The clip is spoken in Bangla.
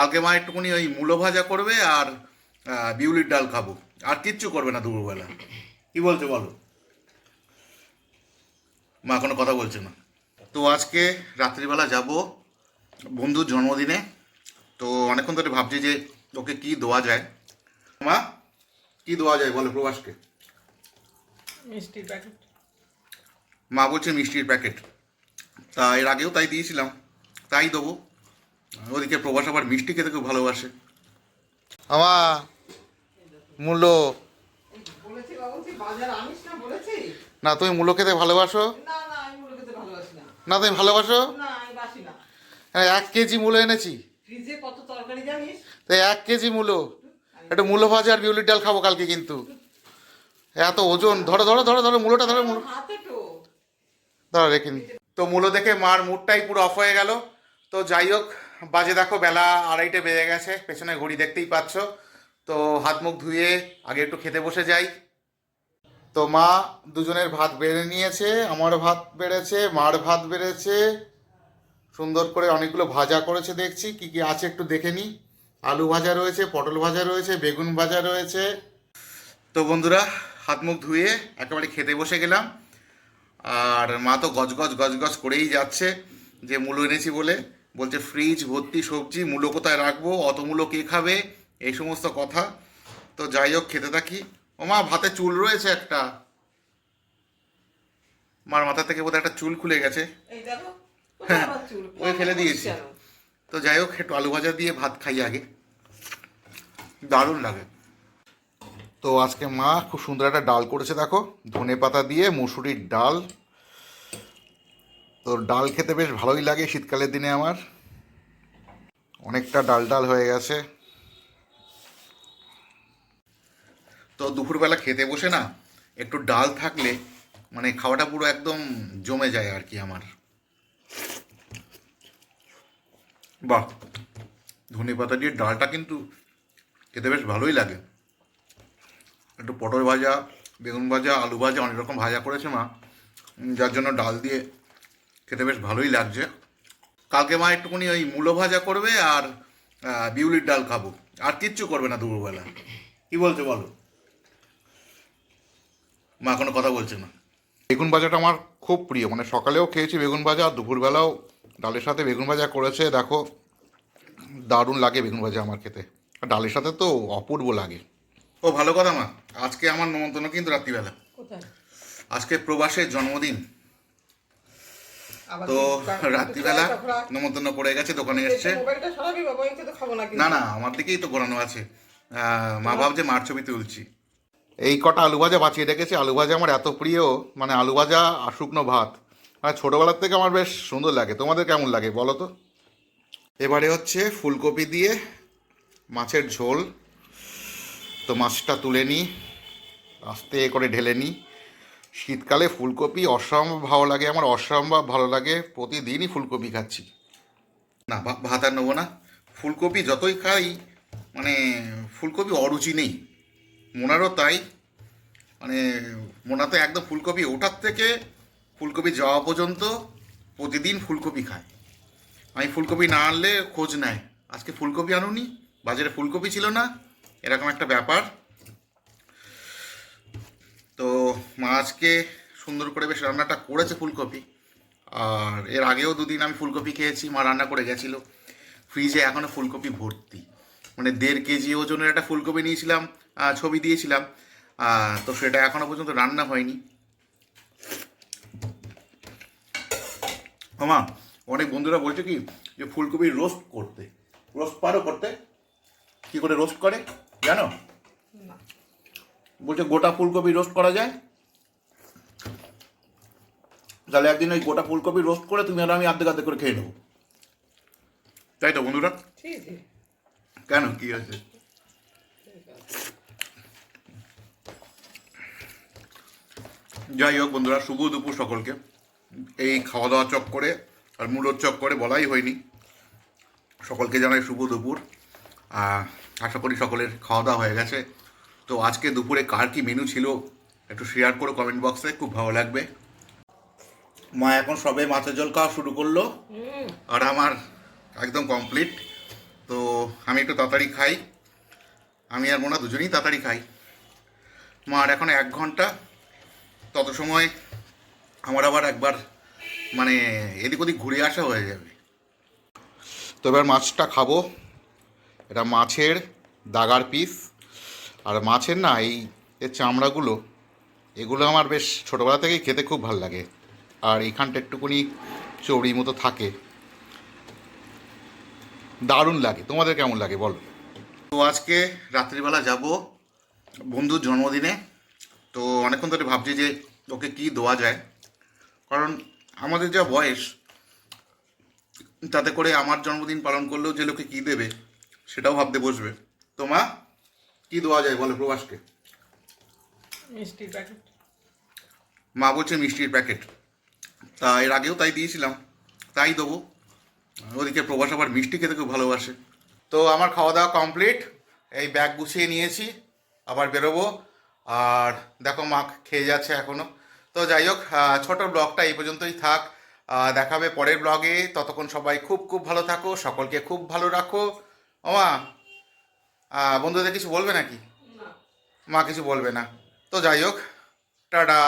কালকে মা একটুখানি ওই মূলো ভাজা করবে আর বিউলির ডাল খাবো, আর কিচ্ছু করবে না দুপুরবেলা। কি বলছো বলো? মা কোনো কথা বলছে না। তো আজকে রাত্রিবেলা যাব বন্ধুর জন্মদিনে। তো অনেকক্ষণ ধরে ভাবছি যে ওকে কি দেওয়া যায়। মা কি দেওয়া যায় বলো প্রবাসকে? মিষ্টির প্যাকেট। মা বলছে মিষ্টির প্যাকেট। তা এর আগেও তাই দিয়েছিলাম, তাই দেবো। ওদিকে প্রবাস আবার মিষ্টি খেতে খুব ভালোবাসে। আমার মূলো বলেছি বাবুজি বাজার আনিস না বলেছি। না, তুমি মূলো খেতে ভালোবাসো? না না আমি মুলো খেতে ভালোবাসি না। না তুমি ভালোবাসো? না আমি বাসি না। হ্যাঁ, 1 কেজি মূলো এনেছি। ফ্রিজে কত তরকারি জানিস? তাই 1 কেজি মূলো, একটু মূলো ভাজা আর বিউলির ডাল খাবো কালকে। কিন্তু এত ওজন, ধরো ধরো ধরো ধরো মূলোটা ধরো, মূলো হাতে তো ধরো রেখে নি। তো মূলো দেখে মার মুডটাই পুরো অফ হয়ে গেল। তো যাই হোক, বাজে দেখো বেলা 2:30 বেজে গেছে, পেছনে ঘড়ি দেখতেই পাচ্ছ। তো হাত মুখ ধুয়ে আগে একটু খেতে বসে যাই। তো মা দুজনের ভাত বেড়ে নিয়েছে, আমারও ভাত বেড়েছে, মার ভাত বেড়েছে, সুন্দর করে অনেকগুলো ভাজা করেছে। দেখছি কি কি আছে একটু দেখে নিই। আলু ভাজা রয়েছে, পটল ভাজা রয়েছে, বেগুন ভাজা রয়েছে। তো বন্ধুরা, হাত মুখ ধুয়ে একেবারে খেতে বসে গেলাম। আর মা তো গজগজ গজগজ করেই যাচ্ছে যে মূলো এনেছি বলে। বলছে ফ্রিজ ভর্তি সবজি, মূলো কোথায় রাখবো, অত মূলো কে খাবে, এই সমস্ত কথা। তো যাই হোক, খেতে থাকি। ও মা, ভাতে চুল রয়েছে একটা। মার মাথা থেকে বোধহয় একটা চুল খুলে গেছে। এই দেখো হ্যাঁ, আমার চুল ওই ফেলে দিয়েছি। তো যাই হোক, একটু আলু ভাজা দিয়ে ভাত খাই আগে, দারুণ লাগে। তো আজকে মা খুব সুন্দর একটা ডাল করেছে দেখো, ধনে পাতা দিয়ে মুসুরির ডাল। তো ডাল খেতে বেশ ভালোই লাগে শীতকালের দিনে। আমার অনেকটা ডাল ডাল হয়ে গেছে। তো দুপুরবেলা খেতে বসে না একটু ডাল থাকলে মানে খাওয়াটা পুরো একদম জমে যায় আর কি আমার। বাহ, ধনে পাতা দিয়ে ডালটা কিন্তু খেতে বেশ ভালোই লাগে। একটু পটল ভাজা, বেগুন ভাজা, আলু ভাজা, অনেক রকম ভাজা করেছে মা, যার জন্য ডাল দিয়ে খেতে বেশ ভালোই লাগছে। কালকে মা একটুখানি ওই মূলো ভাজা করবে আর বিউলির ডাল খাবো, আর কিচ্ছু করবে না দুপুরবেলা। কি বলছো বলো? মা কোনো কথা বলছে না। বেগুন ভাজাটা আমার খুব প্রিয়, মানে সকালেও খেয়েছি বেগুন ভাজা, আর দুপুরবেলাও ডালের সাথে বেগুন ভাজা করেছে দেখো। দারুণ লাগে বেগুন ভাজা আমার খেতে, আর ডালের সাথে তো অপূর্ব লাগে। ও ভালো কথা মা, আজকে আমার নেমন্তন্ন কিন্তু রাত্রিবেলা। কোথায়? আজকে প্রবাসের জন্মদিন। আবার তো তুই রাত্রিবেলা তখন রাখ। নেমন্তন্ন করে গেছে, দোকানে এসছে। মোবাইলটা সরাবি বাবা, আমি তো খাবো না না কিন্তু। না, আমার দিকেই তো ঘোরানো আছে। মা ভাবছে মার ছবি তুলছি। এই কটা আলু ভাজা বাঁচিয়ে রেখেছি। আলু ভাজা আমার এত প্রিয়, মানে আলু ভাজা আর শুকনো ভাত, আর ছোটোবেলার থেকে আমার বেশ সুন্দর লাগে। তোমাদের কেমন লাগে বলো তো? এবারে হচ্ছে ফুলকপি দিয়ে মাছের ঝোল। তো মাছটা তুলে নিই, আস্তে করে ঢেলে নিই। শীতকালে ফুলকপি অসম্ভব ভালো লাগে আমার, অসম্ভব ভালো লাগে। প্রতিদিনই ফুলকপি খাচ্ছি। না, ভাত আর নেবো না। ফুলকপি যতই খাই মানে ফুলকপি অরুচি নেই। মোনারও তাই, মানে মোনা তো একদম ফুলকপি ওঠার থেকে ফুলকপি যাওয়া পর্যন্ত প্রতিদিন ফুলকপি খায়। আমি ফুলকপি না আনলে খোঁজ নেয়, আজকে ফুলকপি আনুনি, বাজারে ফুলকপি ছিল না, এরকম একটা ব্যাপার। তো মা আজকে সুন্দর করে বেশ রান্নাটা করেছে ফুলকপি। আর এর আগেও দুদিন আমি ফুলকপি খেয়েছি, মা রান্না করে গেছিলো। ফ্রিজে এখনও ফুলকপি ভর্তি, মানে 1.5 কেজি ওজনের একটা ফুলকপি নিয়েছিলাম, ছবি দিয়েছিলাম। তো সেটা এখনও পর্যন্ত রান্না হয়নি। মা, অনেক বন্ধুরা বলছে কি যে ফুলকপির রোস্ট করতে, রোস্ট পারো করতে? কি করে রোস্ট করে জানো? না। বলছে গোটা ফুলকপি রোস্ট করা যায়। তাহলে একদিন ওই গোটা ফুলকপি রোস্ট করে তুমি আর আমি আর্ধেক আর্ধেক করে খেয়ে নেবো, তাই তো বন্ধুরা? ঠিক আছে। কেন, কি আছে? যাই হোক বন্ধুরা, শুভ দুপুর সকলকে। এই খাওয়া দাওয়া চক্করে আর মূলোর চক্করে বলাই হয়নি, সকলকে জানাই শুভ দুপুর। আশা করি সকলের খাওয়া দাওয়া হয়ে গেছে। তো আজকে দুপুরে কার কি মেনু ছিল একটু শেয়ার করো কমেন্ট বক্সে, খুব ভালো লাগবে। মা এখন সবে মাছের ঝোল খাওয়া শুরু করলো, আর আমার একদম কমপ্লিট। তো আমি একটু তাড়াতাড়ি খাই, আমি আর মোনা দুজনেই তাড়াতাড়ি খাই। মার এখন 1 ঘন্টা, তত সময় আমার আবার একবার মানে এদিক ওদিক ঘুরে আসা হয়ে যাবে। তো এবার মাছটা খাবো। এটা মাছের দাগার পিস, আর মাছের না এই এর চামড়াগুলো, এগুলো আমার বেশ ছোটোবেলা থেকেই খেতে খুব ভালো লাগে। আর এইখানটা একটুকুনি চৌড়ি মতো থাকে, দারুণ লাগে। তোমাদের কেমন লাগে বলো? তো আজকে রাত্রিবেলা যাব বন্ধুর জন্মদিনে। তো অনেকক্ষণ ধরে ভাবছি যে ওকে কী দেওয়া যায়, কারণ আমাদের যা বয়স, তাতে করে আমার জন্মদিন পালন করলেও যে লোকে কী দেবে সেটাও ভাবতে বসবে। তো মা, কী দেওয়া যায় বলো প্রবাসকে? মিষ্টির প্যাকেট। মা বলছে মিষ্টির প্যাকেট। তা এর আগেও তাই দিয়েছিলাম, তাই দেবো। ওদিকে প্রবাস আবার মিষ্টি খেতে খুব ভালোবাসে। তো আমার খাওয়া দাওয়া কমপ্লিট, এই ব্যাগ গুছিয়ে নিয়েছি, আবার বেরোবো। আর দেখো মা খেয়ে যাচ্ছে এখনও। তো যাই হোক, ছোটো ব্লগটা এই পর্যন্তই থাক। দেখাবে পরের ব্লগে। ততক্ষণ সবাই খুব খুব ভালো থাকো, সকলকে খুব ভালো রাখো। ও মা, বন্ধুদের কিছু বলবে নাকি? না। মা কিছু বলবে না। তো যাই হোক, টাটা।